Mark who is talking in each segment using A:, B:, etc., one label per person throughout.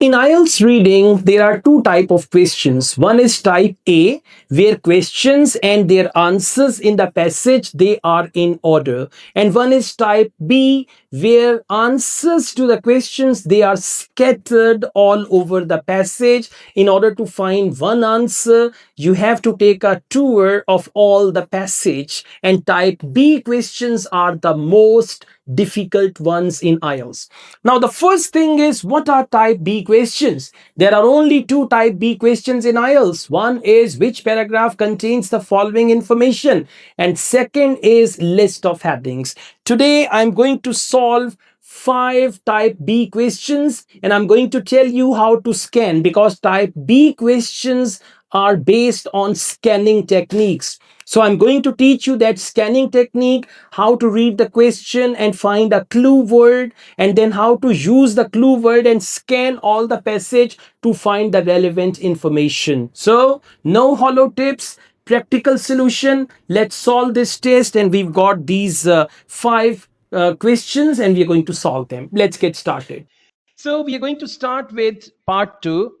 A: In IELTS reading, there are two type of questions. One is type A, where questions and their answers in the passage they are in order, and one is type B, where answers to the questions they are scattered all over the passage. In order to find one answer, you have to take a tour of all the passage, and type B questions are the most difficult ones in IELTS. Now, the first thing is, what are type B questions? There are only two type B questions in IELTS. One is which paragraph contains the following information, and second is list of headings. Today, I'm going to solve 5 type B questions, and I'm going to tell you how to scan, because type B questions are based on scanning techniques. So I'm going to teach you that scanning technique, how to read the question and find a clue word, and then how to use the clue word and scan all the passage to find the relevant information. So no hollow tips, practical solution. Let's solve this test, and we've got these 5 questions, and we're going to solve them. Let's get started. So we are going to start with part 2,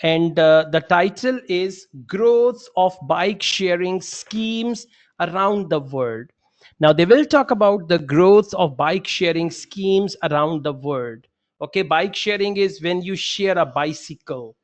A: and the title is Growth of Bike Sharing Schemes Around the World. Now, they will talk about the growth of bike sharing schemes around the world. Okay, bike sharing is when you share a bicycle,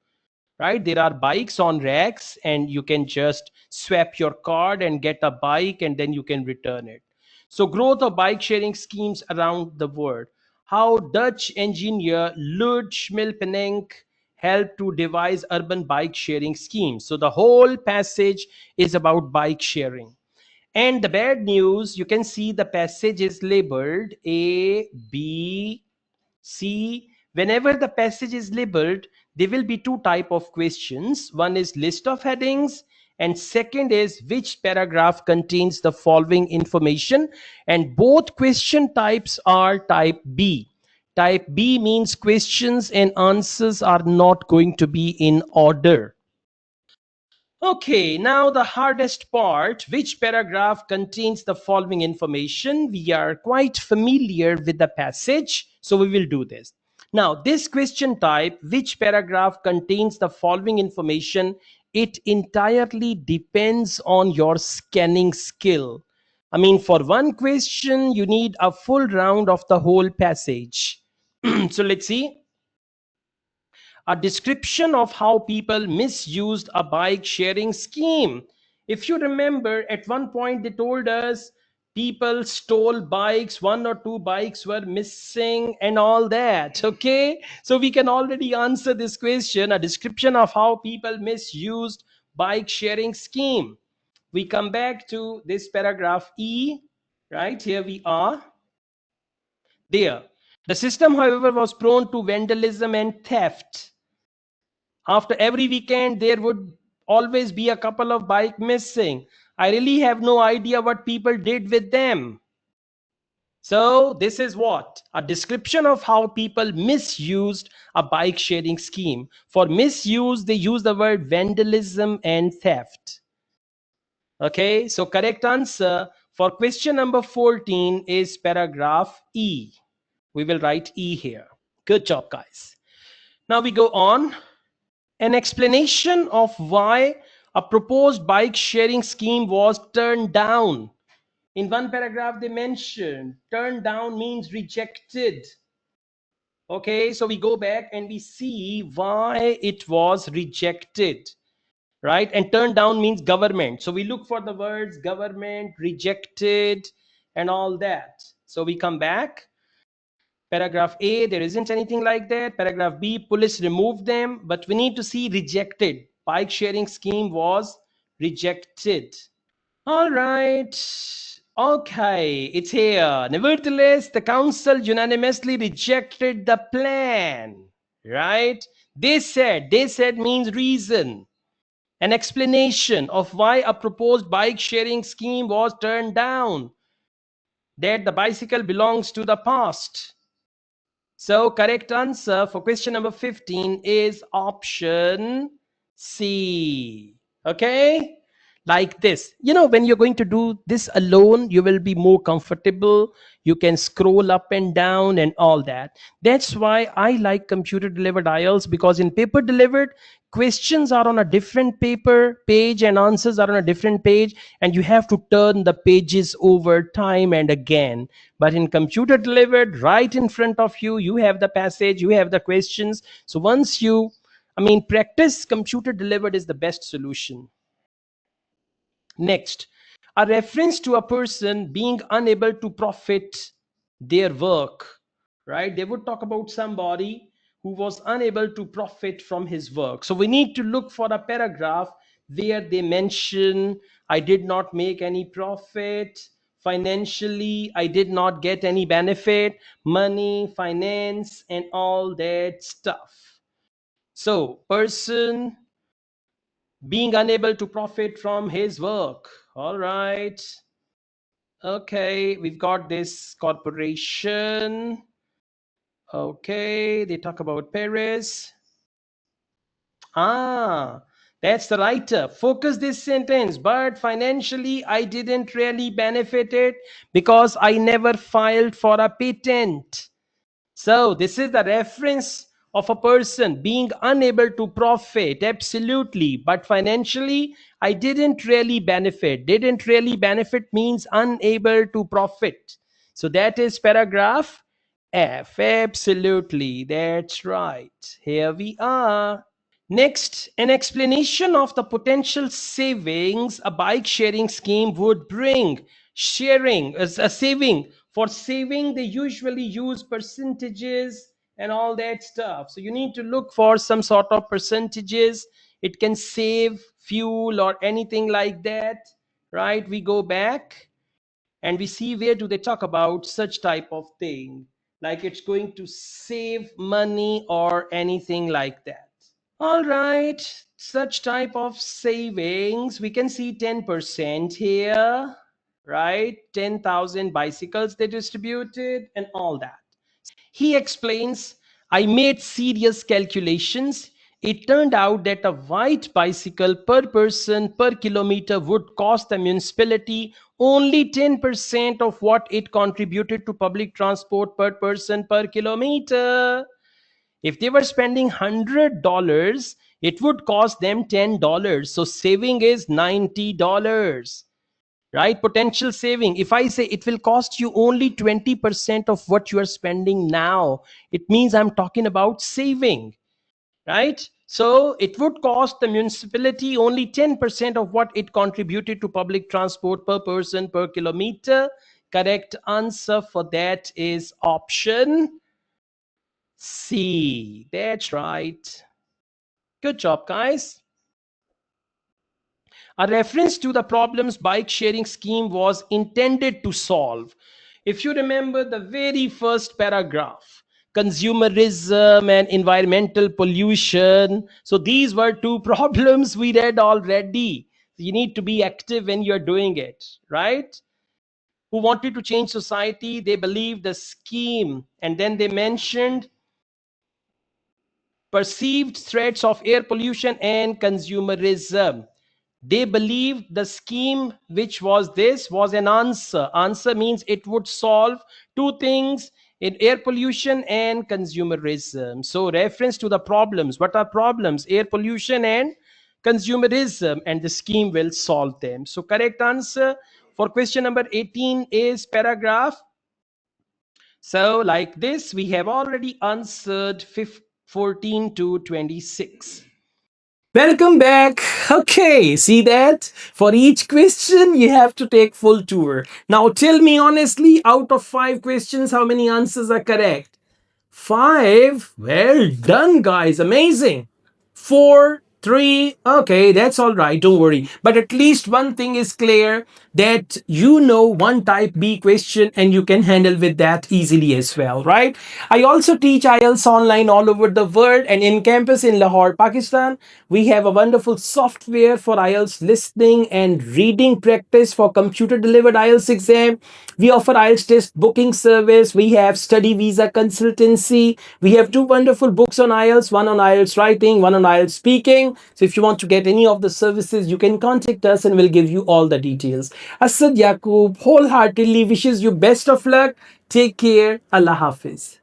A: right? There are bikes on racks, and you can just swap your card and get a bike, and then you can return it. So, growth of bike sharing schemes around the world. How Dutch engineer Lud Schmilpenninck helped to devise urban bike sharing schemes. So, the whole passage is about bike sharing. And the bad news, you can see the passage is labeled A, B, C. Whenever the passage is labeled, there will be two type of questions. One is list of headings, and second is which paragraph contains the following information. And both question types are type B. Type B means questions and answers are not going to be in order. Okay, now the hardest part, which paragraph contains the following information? We are quite familiar with the passage, so we will do this. Now, this question type, which paragraph contains the following information, it entirely depends on your scanning skill. I mean, for one question, you need a full round of the whole passage. So let's see. A description of how people misused a bike sharing scheme. If you remember, at one point they told us people stole bikes, one or two bikes were missing, and all that. Okay, so we can already answer this question, a description of how people misused bike sharing scheme. We come back to this paragraph E, right? Here we are. There. The system, however, was prone to vandalism and theft. After every weekend, there would always be a couple of bike missing. I really have no idea what people did with them. So this is what? A description of how people misused a bike sharing scheme. For misuse, they use the word vandalism and theft. Okay, so correct answer for question number 14 is paragraph E. We will write E here. Good job, guys. Now we go on. An explanation of why a proposed bike sharing scheme was turned down. In one paragraph, they mentioned turned down means rejected. Okay, so we go back and we see why it was rejected, right? And turned down means government. So we look for the words government, rejected, and all that. So we come back. Paragraph A, there isn't anything like that. Paragraph B, police removed them, but we need to see rejected. Bike sharing scheme was rejected. All right. Okay, it's here. Nevertheless, the council unanimously rejected the plan. Right? They said means reason. An explanation of why a proposed bike sharing scheme was turned down. That the bicycle belongs to the past. So correct answer for question number 15 is option C. Okay, like this. When you're going to do this alone, you will be more comfortable. You can scroll up and down and all that. That's why I like computer delivered IELTS, because in paper delivered, questions are on a different paper page and answers are on a different page, and you have to turn the pages over time and again. But in computer delivered, right in front of you, you have the passage, you have the questions. So once you, practice computer delivered is the best solution. Next, a reference to a person being unable to profit their work, right? They would talk about somebody who was unable to profit from his work. So we need to look for a paragraph where they mention, I did not make any profit. Financially, I did not get any benefit, money, finance, and all that stuff. So, person being unable to profit from his work. All right. Okay, we've got this corporation. Okay, they talk about Paris. Ah, that's the writer. Focus this sentence. But financially, I didn't really benefit it because I never filed for a patent. So this is the reference of a person being unable to profit, absolutely. But financially, I didn't really benefit. Didn't really benefit means unable to profit. So that is paragraph F. Absolutely. That's right. Here we are. Next, an explanation of the potential savings a bike sharing scheme would bring. Sharing as a saving. For saving, they usually use percentages and all that stuff. So you need to look for some sort of percentages. It can save fuel or anything like that, right? We go back and we see where do they talk about such type of thing, like it's going to save money or anything like that. All right, such type of savings, we can see 10% here, right? 10,000 bicycles they distributed and all that. He explains, I made serious calculations. It turned out that a white bicycle per person per kilometer would cost the municipality only 10% of what it contributed to public transport per person per kilometer. If they were spending $100, it would cost them $10. So saving is $90, right? Potential saving. If I say it will cost you only 20% of what you are spending now, it means I'm talking about saving, right? So it would cost the municipality only 10% of what it contributed to public transport per person per kilometer. Correct answer for that is option C. That's right. Good job, guys. A reference to the problems bike sharing scheme was intended to solve. If you remember the very first paragraph, consumerism and environmental pollution. So these were two problems we read already. You need to be active when you're doing it, right? Who wanted to change society, they believed the scheme, and then they mentioned perceived threats of air pollution and consumerism. They believed the scheme, which was this, was an answer. Answer means it would solve two things in air pollution and consumerism. So, reference to the problems. What are problems? Air pollution and consumerism, and the scheme will solve them. So, correct answer for question number 18 is paragraph. So, like this, we have already answered 14 to 26. Welcome back. Okay, see that? For each question, you have to take full tour. Now tell me honestly, out of 5 questions, how many answers are correct? 5? Well done, guys. Amazing. 4, 3. Okay, that's all right. Don't worry. But at least one thing is clear, that you know one type B question and you can handle with that easily as well, right? I also teach IELTS online all over the world, and in campus in Lahore, Pakistan, we have a wonderful software for IELTS listening and reading practice for computer delivered IELTS exam. We offer IELTS test booking service. We have study visa consultancy. We have 2 wonderful books on IELTS, one on IELTS writing, one on IELTS speaking. team. So if you want to get any of the services, you can contact us and we'll give you all the details. Asad Yaqub wholeheartedly wishes you best of luck. Take care. Allah Hafiz.